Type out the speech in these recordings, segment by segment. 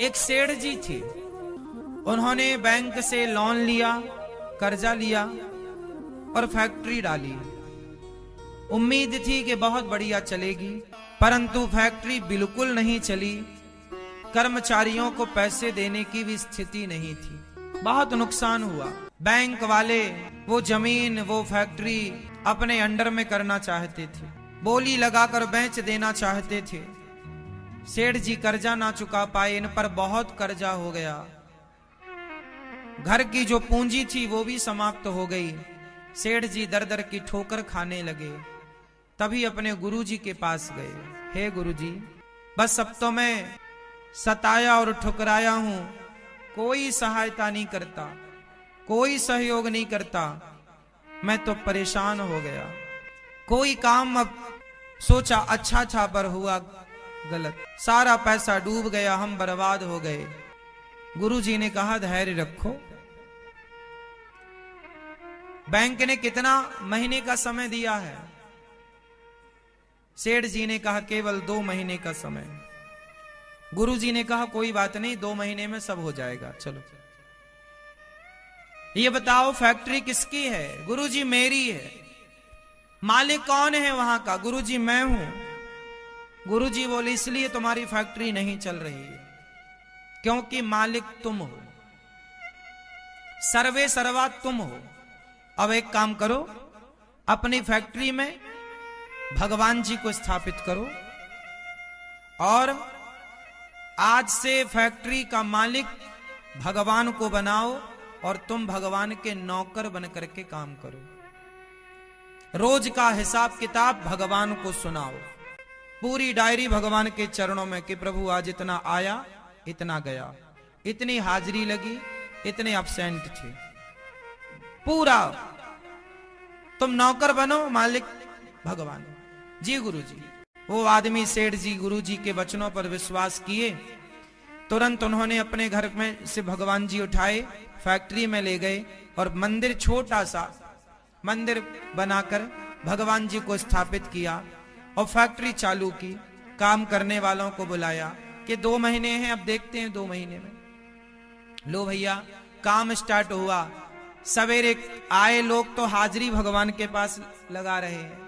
एक सेठ जी थे, उन्होंने बैंक से लोन लिया, कर्जा लिया और फैक्ट्री डाली। उम्मीद थी कि बहुत बढ़िया चलेगी, परंतु फैक्ट्री बिल्कुल नहीं चली। कर्मचारियों को पैसे देने की भी स्थिति नहीं थी, बहुत नुकसान हुआ। बैंक वाले वो जमीन, वो फैक्ट्री अपने अंडर में करना चाहते थे, बोली लगाकर बेच देना चाहते थे। सेठ जी कर्जा ना चुका पाए, इन पर बहुत कर्जा हो गया। घर की जो पूंजी थी वो भी समाप्त हो गई। सेठ जी दर दर की ठोकर खाने लगे। तभी अपने गुरुजी के पास गए। हे गुरुजी, बस अब तो मैं सताया और ठुकराया हूं, कोई सहायता नहीं करता, कोई सहयोग नहीं करता, मैं तो परेशान हो गया। कोई काम अब सोचा अच्छा था पर हुआ गलत, सारा पैसा डूब गया, हम बर्बाद हो गए। गुरुजी ने कहा धैर्य रखो। बैंक ने कितना महीने का समय दिया है? सेठ जी ने कहा केवल 2 महीने का समय। गुरुजी ने कहा कोई बात नहीं, 2 महीने में सब हो जाएगा। चलो ये बताओ फैक्ट्री किसकी है? गुरुजी मेरी है। मालिक कौन है वहां का? गुरुजी मैं हूं। गुरुजी बोले इसलिए तुम्हारी फैक्ट्री नहीं चल रही है, क्योंकि मालिक तुम हो, सर्वे सर्वा तुम हो। अब एक काम करो, अपनी फैक्ट्री में भगवान जी को स्थापित करो और आज से फैक्ट्री का मालिक भगवान को बनाओ और तुम भगवान के नौकर बन करके काम करो। रोज का हिसाब किताब भगवान को सुनाओ, पूरी डायरी भगवान के चरणों में कि प्रभु आज इतना आया, इतना गया, इतनी हाजिरी लगी, इतने अब्सेंट थे। पूरा तुम नौकर बनो, मालिक भगवान जी। गुरुजी, वो आदमी सेठ जी गुरुजी के वचनों पर विश्वास किए। तुरंत उन्होंने अपने घर में से भगवान जी उठाए, फैक्ट्री में ले गए और मंदिर, छोटा सा मंदिर बनाकर भगवान जी को स्थापित किया और फैक्ट्री चालू की। काम करने वालों को बुलाया कि 2 महीने हैं, अब देखते हैं 2 महीने में। लो भैया, काम स्टार्ट हुआ। सवेरे आए लोग तो हाजिरी भगवान के पास लगा रहे हैं,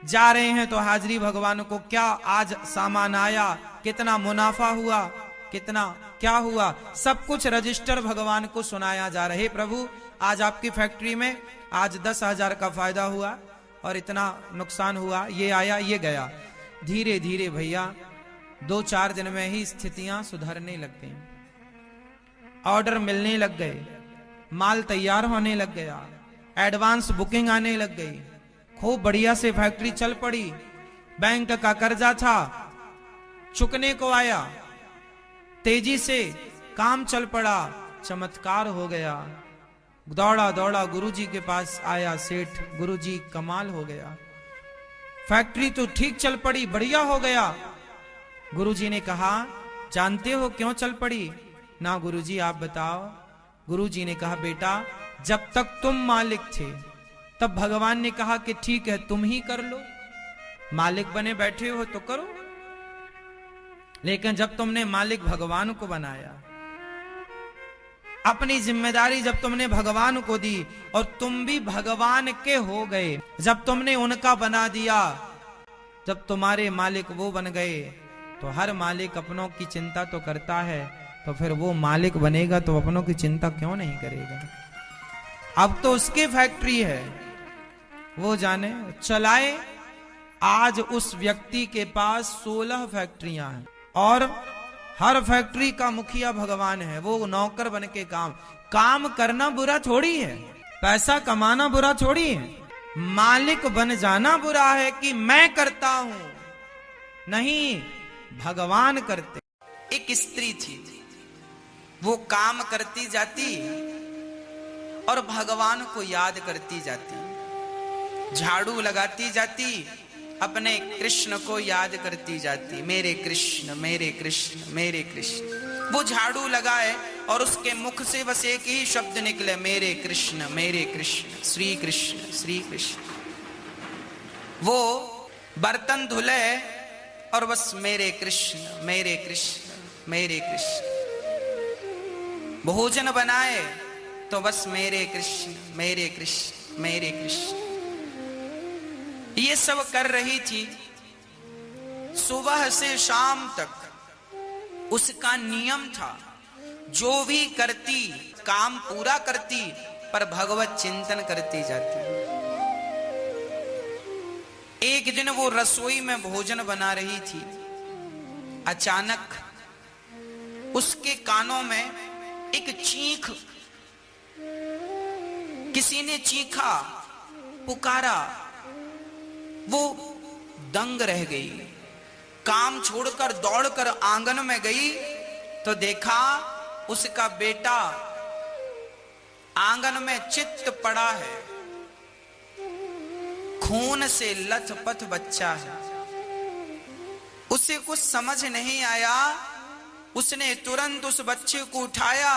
जा रहे हैं तो हाजिरी भगवान को, क्या आज सामान आया, कितना मुनाफा हुआ, कितना क्या हुआ, सब कुछ रजिस्टर भगवान को सुनाया जा रहे। प्रभु आज आपकी फैक्ट्री में आज 10,000 का फायदा हुआ और इतना नुकसान हुआ, ये आया ये गया। धीरे धीरे भैया 2-4 दिन में ही स्थितियां सुधरने लग गई, ऑर्डर मिलने लग गए, माल तैयार होने लग गया, एडवांस बुकिंग आने लग गई, खूब बढ़िया से फैक्ट्री चल पड़ी। बैंक का कर्जा था, चुकने को आया, तेजी से काम चल पड़ा, चमत्कार हो गया। दौड़ा दौड़ा गुरुजी के पास आया सेठ, गुरुजी कमाल हो गया, फैक्ट्री तो ठीक चल पड़ी, बढ़िया हो गया। गुरुजी ने कहा जानते हो क्यों चल पड़ी? ना गुरुजी आप बताओ। गुरुजी ने कहा बेटा, जब तक तुम मालिक थे तब भगवान ने कहा कि ठीक है तुम ही कर लो, मालिक बने बैठे हो तो करो। लेकिन जब तुमने मालिक भगवान को बनाया, अपनी जिम्मेदारी जब तुमने भगवान को दी और तुम भी भगवान के हो गए, जब तुमने उनका बना दिया, जब तुम्हारे मालिक वो बन गए, तो हर मालिक अपनों की चिंता तो करता है, तो फिर वो मालिक बनेगा तो अपनों की चिंता क्यों नहीं करेगा? अब तो उसकी फैक्ट्री है, वो जाने चलाए। आज उस व्यक्ति के पास 16 फैक्ट्रियां हैं और हर फैक्ट्री का मुखिया भगवान है। वो नौकर बन के काम करना बुरा थोड़ी है, पैसा कमाना बुरा थोड़ी है, मालिक बन जाना बुरा है कि मैं करता हूं। नहीं, भगवान करते। एक स्त्री थी, वो काम करती जाती और भगवान को याद करती जाती, झाड़ू लगाती जाती, अपने कृष्ण को याद करती जाती, मेरे कृष्ण मेरे कृष्ण मेरे कृष्ण। वो झाड़ू लगाए और उसके मुख से बस एक ही शब्द निकले, मेरे कृष्ण श्री कृष्ण श्री कृष्ण। वो बर्तन धुले और बस मेरे कृष्ण मेरे कृष्ण। भोजन बनाए तो बस मेरे कृष्ण मेरे कृष्ण मेरे कृष्ण, ये सब कर रही थी। सुबह से शाम तक उसका नियम था, जो भी करती काम पूरा करती, पर भगवत चिंतन करती जाती। एक दिन वो रसोई में भोजन बना रही थी, अचानक उसके कानों में एक चीख, किसी ने चीखा, पुकारा। वो दंग रह गई, काम छोड़कर दौड़कर आंगन में गई तो देखा उसका बेटा आंगन में चित्त पड़ा है, खून से लथपथ बच्चा है। उसे कुछ समझ नहीं आया, उसने तुरंत उस बच्चे को उठाया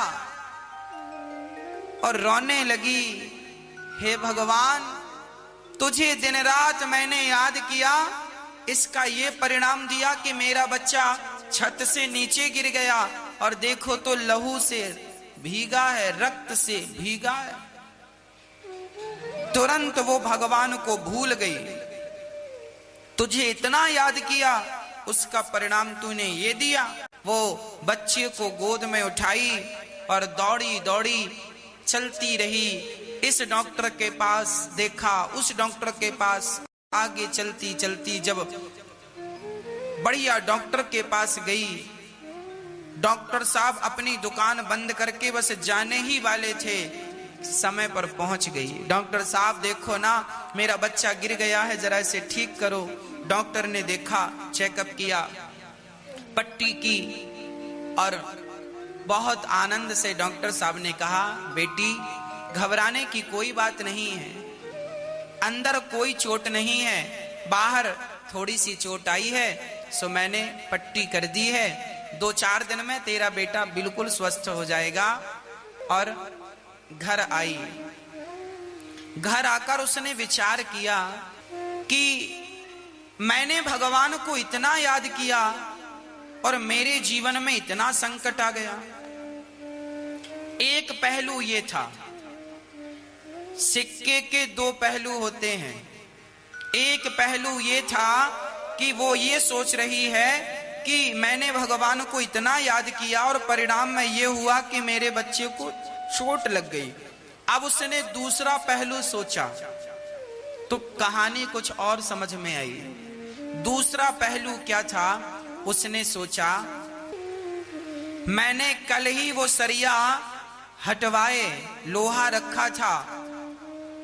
और रोने लगी, हे भगवान, तुझे दिन रात मैंने याद किया, इसका ये परिणाम दिया कि मेरा बच्चा छत से नीचे गिर गया और देखो तो लहू से भीगा है, रक्त से भीगा है। तुरंत वो भगवान को भूल गई। तुझे इतना याद किया, उसका परिणाम तूने ये दिया। वो बच्चे को गोद में उठाई और दौड़ी दौड़ी चलती रही। इस डॉक्टर के पास देखा, उस डॉक्टर के पास, आगे चलती चलती जब बढ़िया डॉक्टर के पास गई, डॉक्टर साहब अपनी दुकान बंद करके बस जाने ही वाले थे, समय पर पहुंच गई। डॉक्टर साहब देखो ना, मेरा बच्चा गिर गया है, जरा इसे ठीक करो। डॉक्टर ने देखा, चेकअप किया, पट्टी की और बहुत आनंद से डॉक्टर साहब ने कहा, बेटी घबराने की कोई बात नहीं है, अंदर कोई चोट नहीं है, बाहर थोड़ी सी चोट आई है, सो मैंने पट्टी कर दी है, 2-4 दिन में तेरा बेटा बिल्कुल स्वस्थ हो जाएगा। और घर आई। घर आकर उसने विचार किया कि मैंने भगवान को इतना याद किया और मेरे जीवन में इतना संकट आ गया। एक पहलू ये था, सिक्के के 2 पहलू होते हैं। एक पहलू ये था कि वो ये सोच रही है कि मैंने भगवान को इतना याद किया और परिणाम में ये हुआ कि मेरे बच्चे को चोट लग गई। अब उसने दूसरा पहलू सोचा तो कहानी कुछ और समझ में आई। दूसरा पहलू क्या था? उसने सोचा, मैंने कल ही वो सरिया हटवाए, लोहा रखा था,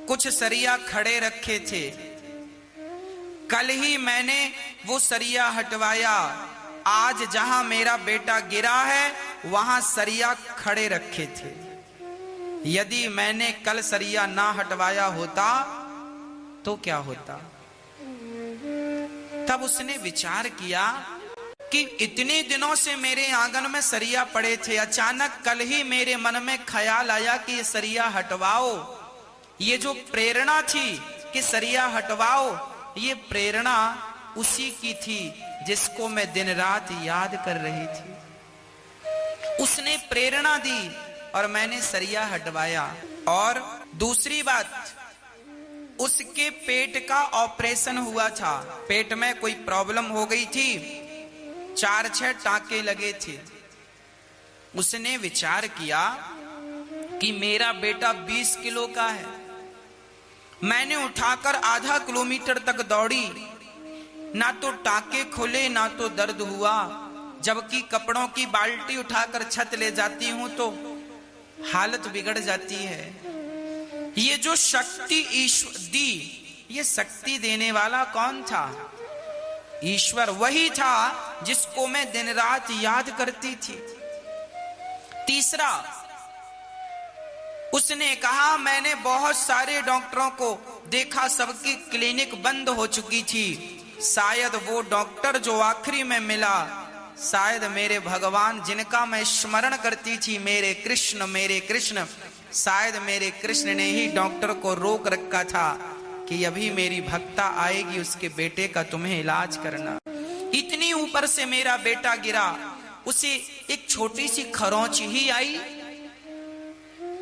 कुछ सरिया खड़े रखे थे, कल ही मैंने वो सरिया हटवाया, आज जहां मेरा बेटा गिरा है वहां सरिया खड़े रखे थे। यदि मैंने कल सरिया ना हटवाया होता तो क्या होता? तब उसने विचार किया कि इतने दिनों से मेरे आंगन में सरिया पड़े थे, अचानक कल ही मेरे मन में ख्याल आया कि ये सरिया हटवाओ। ये जो प्रेरणा थी कि सरिया हटवाओ, ये प्रेरणा उसी की थी जिसको मैं दिन रात याद कर रही थी। उसने प्रेरणा दी और मैंने सरिया हटवाया। और दूसरी बात, उसके पेट का ऑपरेशन हुआ था, पेट में कोई प्रॉब्लम हो गई थी, 4-6 टांके लगे थे। उसने विचार किया कि मेरा बेटा 20 किलो का है, मैंने उठाकर आधा किलोमीटर तक दौड़ी, ना तो टांके खुले ना तो दर्द हुआ, जबकि कपड़ों की बाल्टी उठाकर छत ले जाती हूं तो हालत बिगड़ जाती है। ये जो शक्ति ईश्वर दी, ये शक्ति देने वाला कौन था? ईश्वर वही था जिसको मैं दिन रात याद करती थी। तीसरा, उसने कहा, मैंने बहुत सारे डॉक्टरों को देखा, सबकी क्लिनिक बंद हो चुकी थी, शायद वो डॉक्टर जो आखिरी में मिला, शायद मेरे भगवान जिनका मैं स्मरण करती थी, मेरे कृष्ण, शायद मेरे कृष्ण ने ही डॉक्टर को रोक रखा था कि अभी मेरी भक्ता आएगी, उसके बेटे का तुम्हें इलाज करना। इतनी ऊपर से मेरा बेटा गिरा, उसे एक छोटी सी खरोंच ही आई।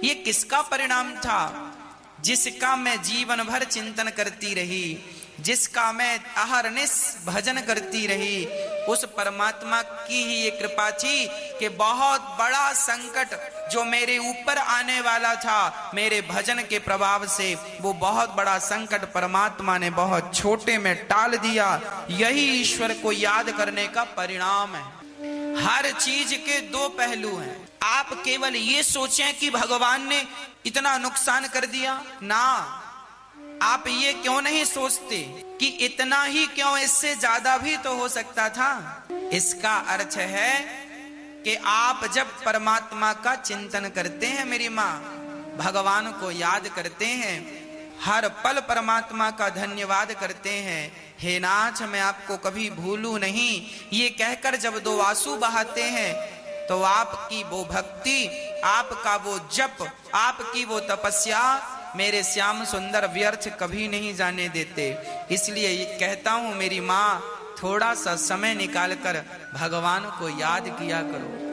ये किसका परिणाम था? जिसका मैं जीवन भर चिंतन करती रही, जिसका मैं अहरनिश भजन करती रही, उस परमात्मा की ही ये कृपा थी कि बहुत बड़ा संकट जो मेरे ऊपर आने वाला था, मेरे भजन के प्रभाव से वो बहुत बड़ा संकट परमात्मा ने बहुत छोटे में टाल दिया। यही ईश्वर को याद करने का परिणाम है। हर चीज के दो पहलू हैं। आप केवल ये सोचें कि भगवान ने इतना नुकसान कर दिया ना, आप ये क्यों नहीं सोचते कि इतना ही क्यों, इससे ज्यादा भी तो हो सकता था। इसका अर्थ है कि आप जब परमात्मा का चिंतन करते हैं, मेरी माँ, भगवान को याद करते हैं, हर पल परमात्मा का धन्यवाद करते हैं, हे नाथ मैं आपको कभी भूलूं नहीं, ये कहकर जब दो आंसू बहाते हैं, तो आपकी वो भक्ति, आपका वो जप, आपकी वो तपस्या मेरे श्याम सुंदर व्यर्थ कभी नहीं जाने देते। इसलिए कहता हूं मेरी माँ, थोड़ा सा समय निकालकर भगवान को याद किया करो।